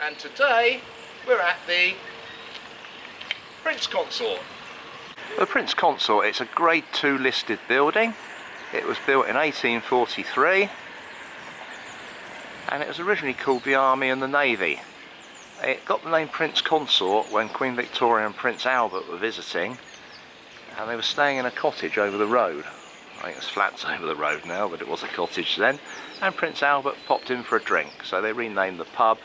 and today we're at the Prince Consort. The Prince Consort, it's a Grade 2 listed building. It was built in 1843 and it was originally called the Army and the Navy. It got the name Prince Consort when Queen Victoria and Prince Albert were visiting, and they were staying in a cottage over the road. I think it's flats over the road now, but it was a cottage then, and Prince Albert popped in for a drink, so they renamed the pub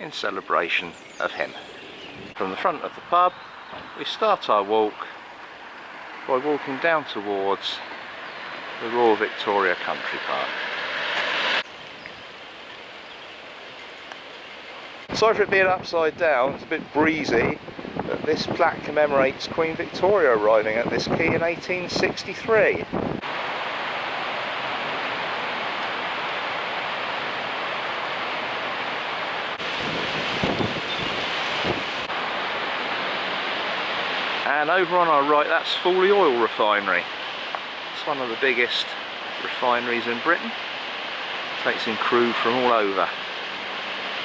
in celebration of him. From the front of the pub we start our walk by walking down towards the Royal Victoria Country Park. Sorry for it being upside down, it's a bit breezy, but this plaque commemorates Queen Victoria arriving at this quay in 1863. And over on our right, that's Foley Oil Refinery. It's one of the biggest refineries in Britain. It takes in crude from all over,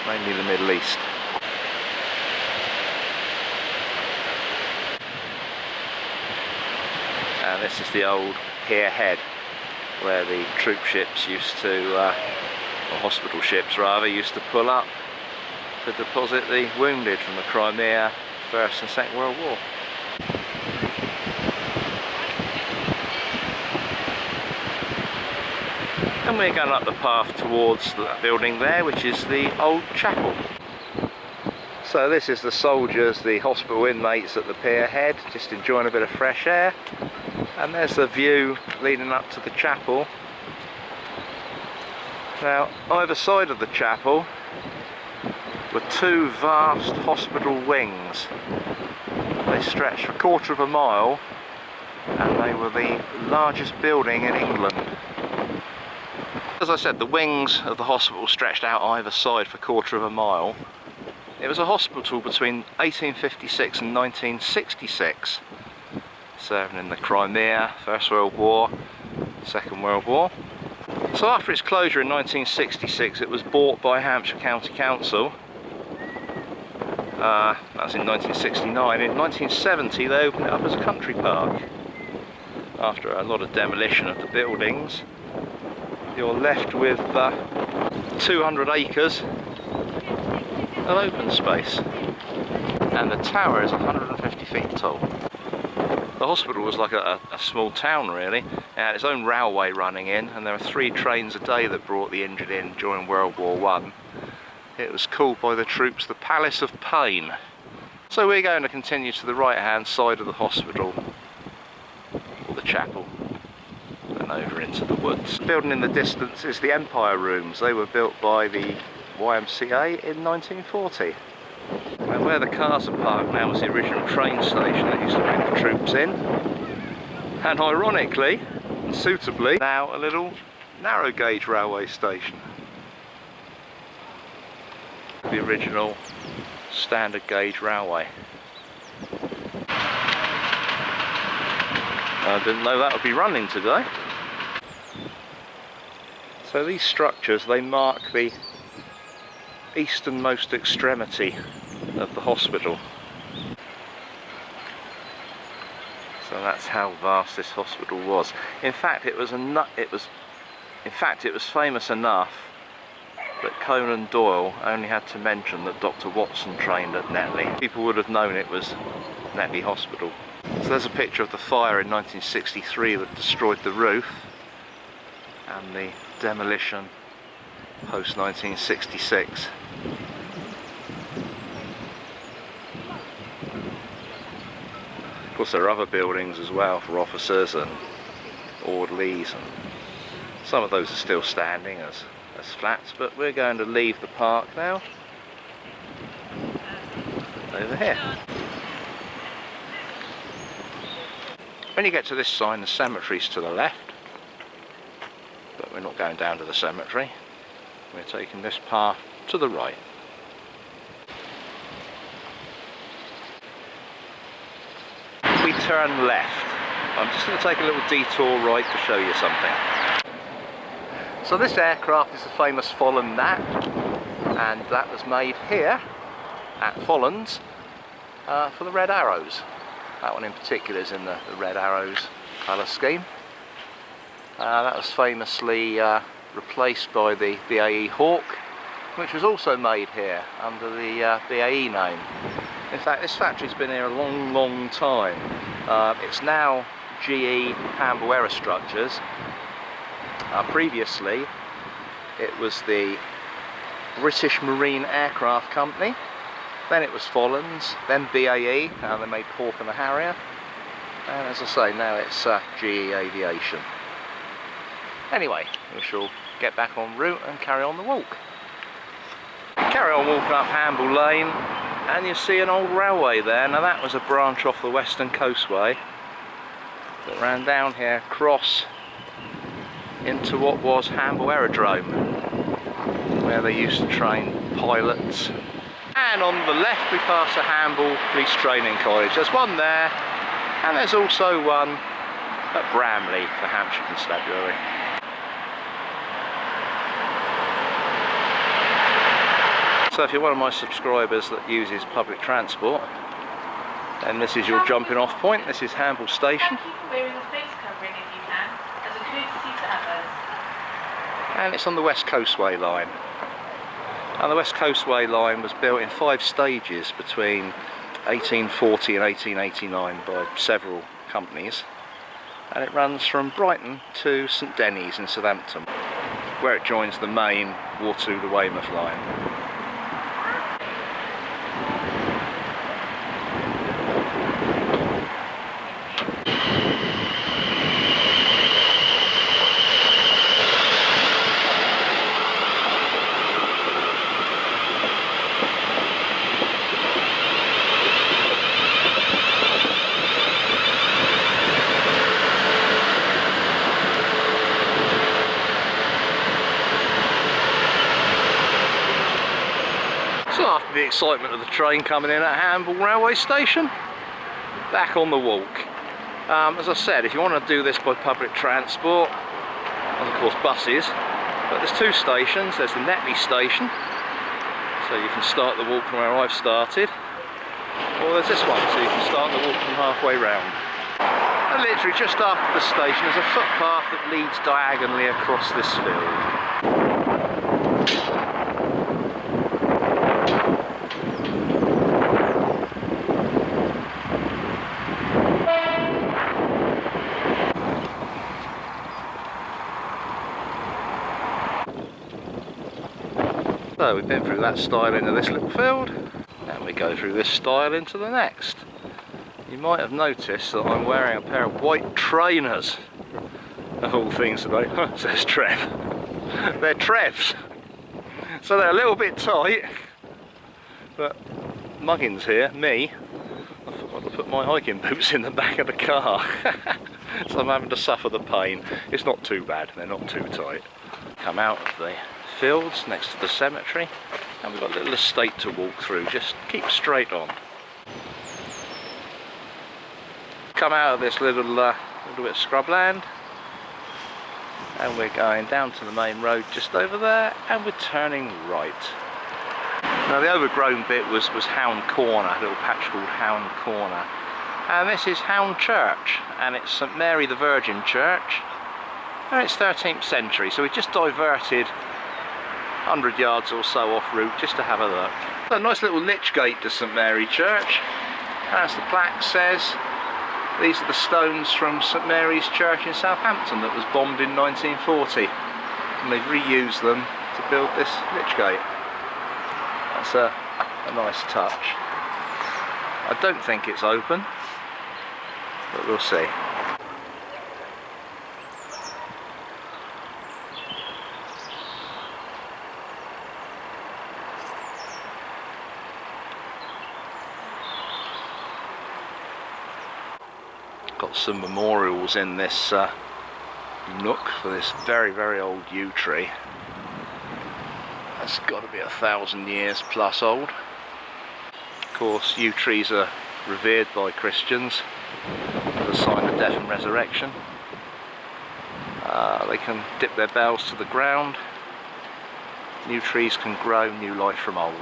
mainly the Middle East. And this is the old pier head where the troop ships used to, or hospital ships rather, used to pull up to deposit the wounded from the Crimea, First and Second World War. And we're going up the path towards that building there, which is the old chapel. So this is the soldiers, the hospital inmates at the pier head, just enjoying a bit of fresh air. And there's the view leading up to the chapel. Now, either side of the chapel were two vast hospital wings. They stretched a quarter of a mile, and they were the largest building in England. As I said, the wings of the hospital stretched out either side for a quarter of a mile. It was a hospital between 1856 and 1966, serving in the Crimea, First World War, Second World War. So after its closure in 1966, it was bought by Hampshire County Council. That was in 1969. In 1970 they opened it up as a country park. After a lot of demolition of the buildings, you're left with 200 acres of open space, and the tower is 150 feet tall. The hospital was like a small town really. It had its own railway running in, and there were 3 trains a day that brought the injured in during World War I. It was called by the troops the Palace of Pain. So we're going to continue to the right hand side of the hospital, or the chapel, and over into the woods. The building in the distance is the Empire Rooms. They were built by the YMCA in 1940. And where the cars are parked now is the original train station that used to bring the troops in. And ironically, and suitably, now a little narrow gauge railway station. The original standard gauge railway. I didn't know that would be running today. So these structures, they mark the easternmost extremity of the hospital. So that's how vast this hospital was. In fact, it was famous enough that Conan Doyle only had to mention that Dr. Watson trained at Netley. People would have known it was Netley Hospital. So there's a picture of the fire in 1963 that destroyed the roof, and the demolition post 1966. Of course there are other buildings as well for officers and orderlies, and some of those are still standing as flats, but we're going to leave the park now over here. When you get to this sign, the cemetery's to the left, but we're not going down to the cemetery. We're taking this path to the right. We turn left. I'm just going to take a little detour right to show you something. So this aircraft is the famous Follands Gnat. and that was made here at Follands for the red arrows. That one in particular is in the red arrows colour scheme. That was famously replaced by the BAE Hawk, which was also made here under the BAE name. In fact, this factory's been here a long time. It's now GE Hamble Aerostructures. Previously it was the British Marine Aircraft Company, then it was Follands, then BAE, they made Hawk and the Harrier, and as I say, now it's GE Aviation. Anyway, we shall get back en route and carry on the walk. Carry on walking up Hamble Lane, and you see an old railway there. Now that was a branch off the Western Coastway that ran down here, across into what was Hamble Aerodrome, where they used to train pilots. And on the left we pass the Hamble Police Training College. There's one there, and there's also one at Bramley for Hampshire Constabulary. So if you're one of my subscribers that uses public transport, then this is your jumping off point. This is Hamble Station. Thank you for wearing a face covering if you can, as a courtesy to others. And it's on the West Coastway line. And the West Coastway line was built in 5 stages between 1840 and 1889 by several companies. And it runs from Brighton to St Denis in Southampton, where it joins the main Waterloo to Weymouth line. So after the excitement of the train coming in at Hamble railway station, back on the walk. As I said, if you want to do this by public transport, and of course buses, but there's 2 stations. There's the Netley station, so you can start the walk from where I've started, or there's this one, so you can start the walk from halfway round. And literally just after the station there's a footpath that leads diagonally across this field. So we've been through that stile into this little field, and we go through this stile into the next. You might have noticed that I'm wearing a pair of white trainers, of all things today. Says Trev. They're Trev's. So they're a little bit tight, but Muggins here, me, I forgot to put my hiking boots in the back of the car. So I'm having to suffer the pain. It's not too bad, they're not too tight. Come out of the fields next to the cemetery, and we've got a little estate to walk through. Just keep straight on. Come out of this little bit of scrubland, and we're going down to the main road just over there, and we're turning right. Now the overgrown bit was Hound Corner, a little patch called Hound Corner, and this is Hound Church, and it's St Mary the Virgin Church, and it's 13th century, so we just diverted 100 yards or so off route just to have a look. A nice little lich gate to St Mary Church. As the plaque says, these are the stones from St Mary's Church in Southampton that was bombed in 1940, and they've reused them to build this lich gate. That's a nice touch. I don't think it's open, but we'll see. Got some memorials in this nook for this very old yew tree. That's got to be 1,000 years plus old. Of course, yew trees are revered by Christians as a sign of death and resurrection. They can dip their bells to the ground New trees can grow new life from old.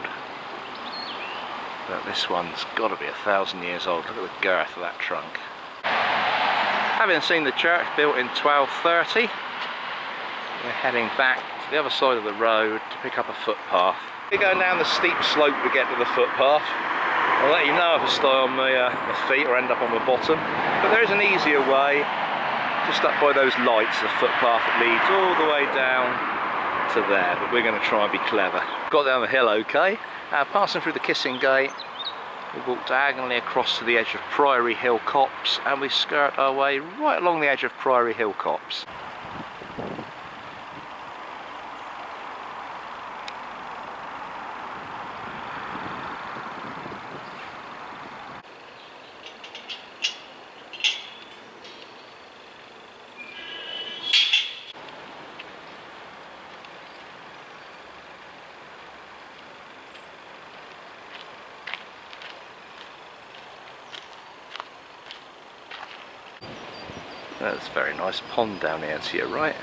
But this one's got to be 1,000 years old. Look at the girth of that trunk. Having seen the church built in 1230, we're heading back to the other side of the road to pick up a footpath. We're going down the steep slope to get to the footpath. I'll let you know if I stay on my feet or end up on the bottom. But there is an easier way, just up by those lights, the footpath that leads all the way down to there. But we're going to try and be clever. Got down the hill okay. Passing through the Kissing Gate, we walk diagonally across to the edge of Priory Hill Copse, and we skirt our way right along the edge of Priory Hill Copse. That's a very nice pond down here to your right.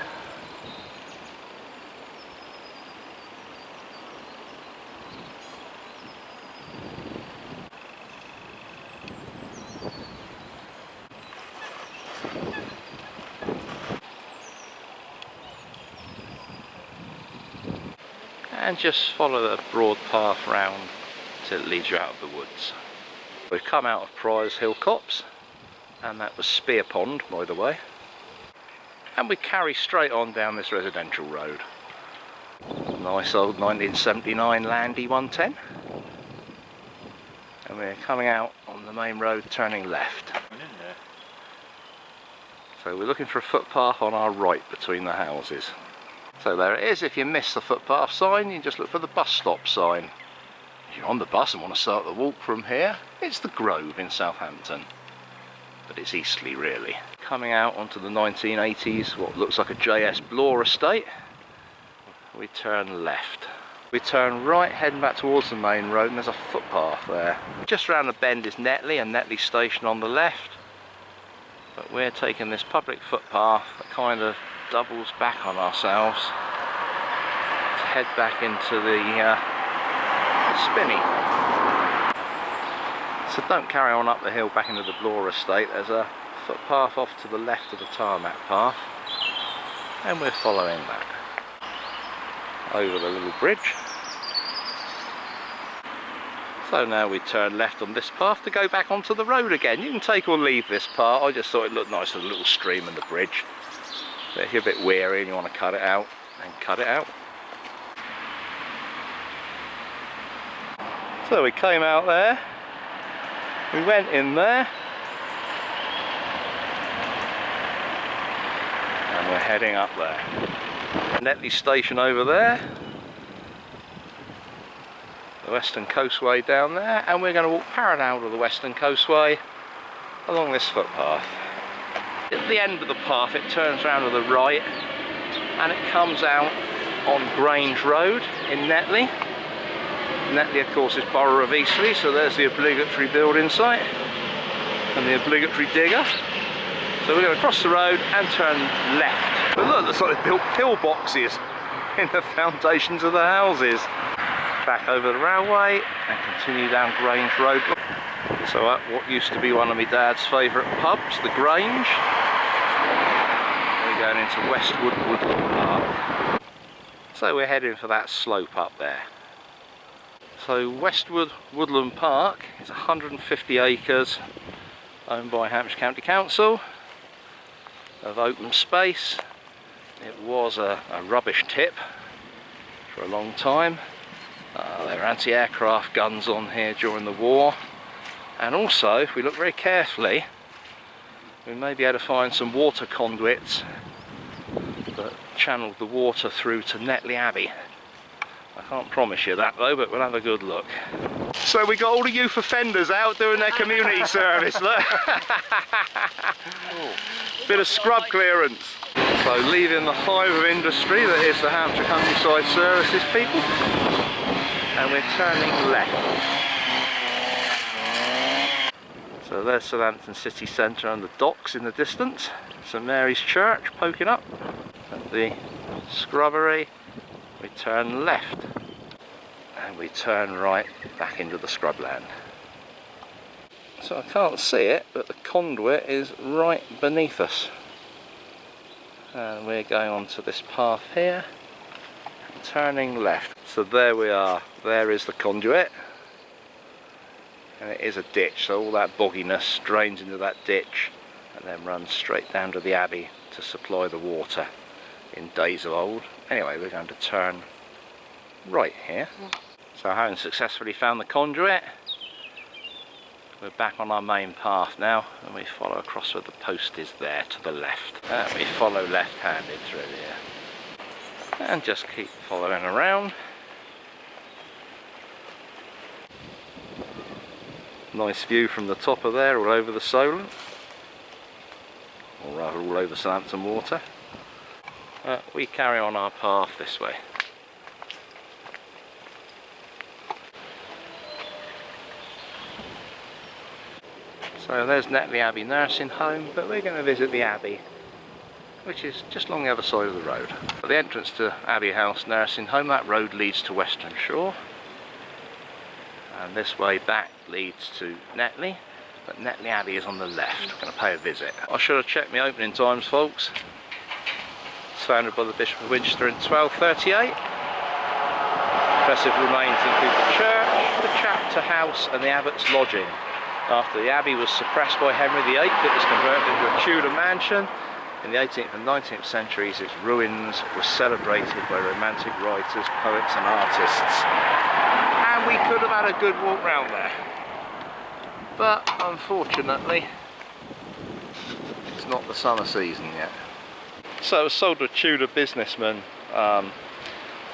And just follow the broad path round till it leads you out of the woods. We've come out of Priory Hill Copse, and that was Spear Pond, by the way, and we carry straight on down this residential road. Nice old 1979 Landy 110, and we're coming out on the main road turning left. So we're looking for a footpath on our right between the houses. So there it is. If you miss the footpath sign, you just look for the bus stop sign. If you're on the bus and want to start the walk from here, it's the Grove in Southampton. But it's Eastleigh really. Coming out onto the 1980s, what looks like a JS Bloor estate, we turn left. We turn right, heading back towards the main road, and there's a footpath there. Just round the bend is Netley and Netley Station on the left. But we're taking this public footpath that kind of doubles back on ourselves to head back into the Spinney. So don't carry on up the hill back into the Bloor estate. There's a footpath off to the left of the tarmac path, and we're following that over the little bridge. So now we turn left on this path to go back onto the road again. You can take or leave this part. I just thought it looked nice with a little stream in the bridge. But if you're a bit weary and you want to cut it out, then cut it out. So we came out there. We went in there, and we're heading up there. Netley Station over there, the Western Coastway down there, and we're going to walk parallel to the Western Coastway along this footpath. At the end of the path it turns round to the right and it comes out on Grange Road in Netley. Netley of course is Borough of Eastleigh, so there's the obligatory building site and the obligatory digger. So we're going to cross the road and turn left. But look, looks like they've built pillboxes in the foundations of the houses. Back over the railway and continue down Grange Road. So at what used to be one of my dad's favourite pubs, the Grange, we're going into Westwood Woodland Park. So we're heading for that slope up there. So Westwood Woodland Park is 150 acres owned by Hampshire County Council of open space. It was a rubbish tip for a long time. There were anti-aircraft guns on here during the war, and also if we look very carefully we may be able to find some water conduits that channeled the water through to Netley Abbey. I can't promise you that though, but we'll have a good look. So we got all the youth offenders out doing their community service, look. Bit of scrub clearance. So leaving the hive of industry that is the Hampshire Countryside Services people, and we're turning left. So there's Southampton city centre and the docks in the distance. St Mary's Church poking up, and the scrubbery we turn left and we turn right back into the scrubland. So I can't see it, but the conduit is right beneath us. And we're going onto this path here, turning left. So there we are, there is the conduit. And it is a ditch, so all that bogginess drains into that ditch and then runs straight down to the Abbey to supply the water in days of old. Anyway, we're going to turn right here. So having successfully found the conduit, we're back on our main path now, and we follow across where the post is there to the left. And we follow left-handed through here. And just keep following around. Nice view from the top of there, all over the Solent. Or rather, all over Southampton water. We carry on our path this way. So there's Netley Abbey nursing home, but we're going to visit the Abbey, which is just along the other side of the road. At the entrance to Abbey House nursing home, that road leads to Western Shore, and this way back leads to Netley, but Netley Abbey is on the left. We're going to pay a visit. I should have checked my opening times, folks. It's founded by the Bishop of Winchester in 1238. Impressive remains include the church, the chapter house and the abbot's lodging. After the abbey was suppressed by Henry VIII, it was converted into a Tudor mansion. In the 18th and 19th centuries, its ruins were celebrated by romantic writers, poets and artists. And we could have had a good walk round there. But unfortunately, it's not the summer season yet. So it was sold to a Tudor businessman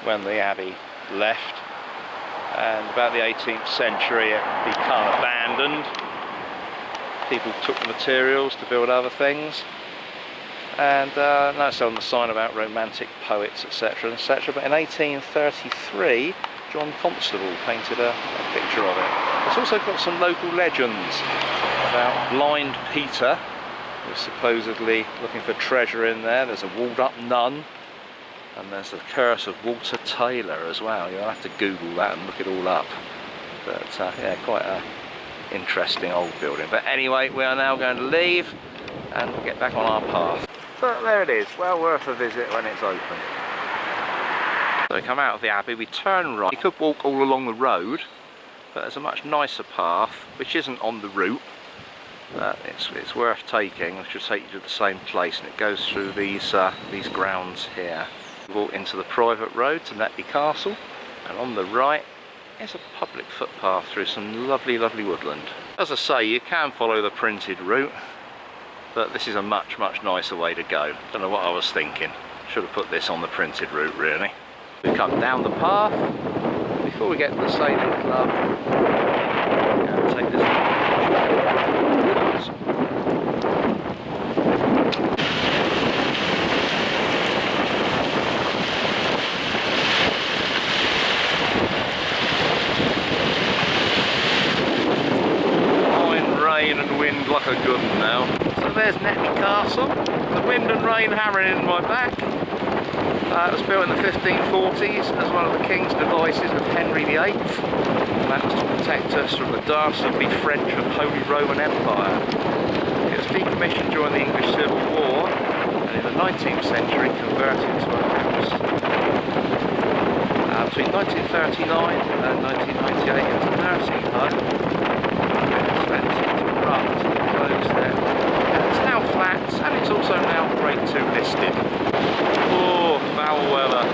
when the abbey left. And about the 18th century it became abandoned. People took the materials to build other things, and now it's on the sign about romantic poets, etc, etc. But in 1833 John Constable painted a picture of it. It's also got some local legends about blind Peter, who's supposedly looking for treasure in there. There's a walled up nun, and there's the curse of Walter Taylor as well. You'll have to Google that and look it all up. But yeah, quite a interesting old building. But anyway, we are now going to leave and get back on our path. But there it is, well worth a visit when it's open. So we come out of the Abbey, we turn right. You could walk all along the road, but there's a much nicer path which isn't on the route. It's worth taking, which will take you to the same place, and it goes through these grounds here. We walk into the private road to Netley Castle, and on the right is a public footpath through some lovely woodland. As I say, you can follow the printed route, but this is a much nicer way to go. Don't know what I was thinking. Should have put this on the printed route really. We come down the path. Before we get to the sailing club, we're going to take this and wind like a good one now. So there's Netley Castle, the wind and rain hammering in my back. It was built in the 1540s as one of the king's devices of Henry VIII. And that was to protect us from the dastardly French and Holy Roman Empire. It was decommissioned during the English Civil War, and in the 19th century converted to a house. Between 1939 and 1998 it was a nursing home. Closed there. It's now flats, and it's also now Grade 2 listed. Oh, foul weather.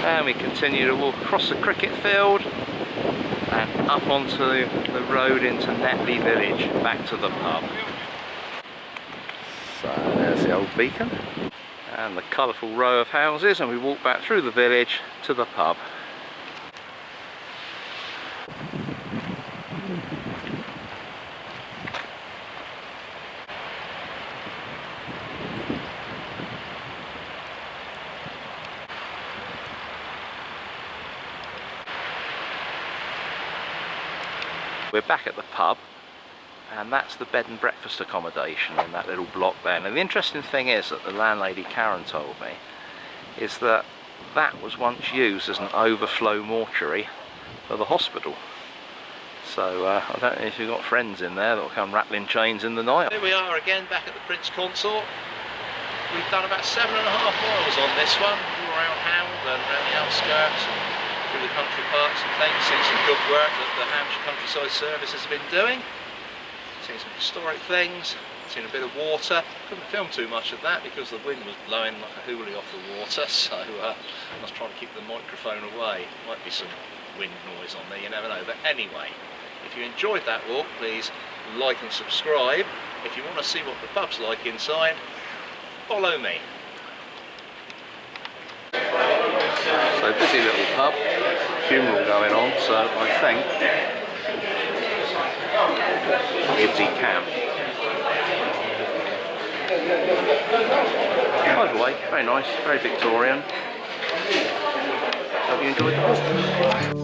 And we continue to walk across the cricket field and up onto the road into Netley village, back to the pub. So there's the old beacon and the colourful row of houses, and we walk back through the village to the pub. We're back at the pub, and that's the bed and breakfast accommodation in that little block there. And the interesting thing is that the landlady Karen told me is that that was once used as an overflow mortuary for the hospital. So I don't know if you've got friends in there that will come rattling chains in the night. Here we are again, back at the Prince Consort. We've done about 7.5 miles on this one, all around Hound and around the outskirts and through the country parks and things. Seen some good work that the Hampshire Countryside Service has been doing. Seen some historic things, seen a bit of water. Couldn't film too much of that because the wind was blowing like a hoolie off the water, so I was trying to keep the microphone away. Might be some wind noise on there, you never know. But anyway, if you enjoyed that walk, please like and subscribe. If you want to see what the pub's like inside, follow me. So busy little pub, funeral going on, so I think Abbeys camp. By the way, very nice, very Victorian. Hope you enjoyed the walk.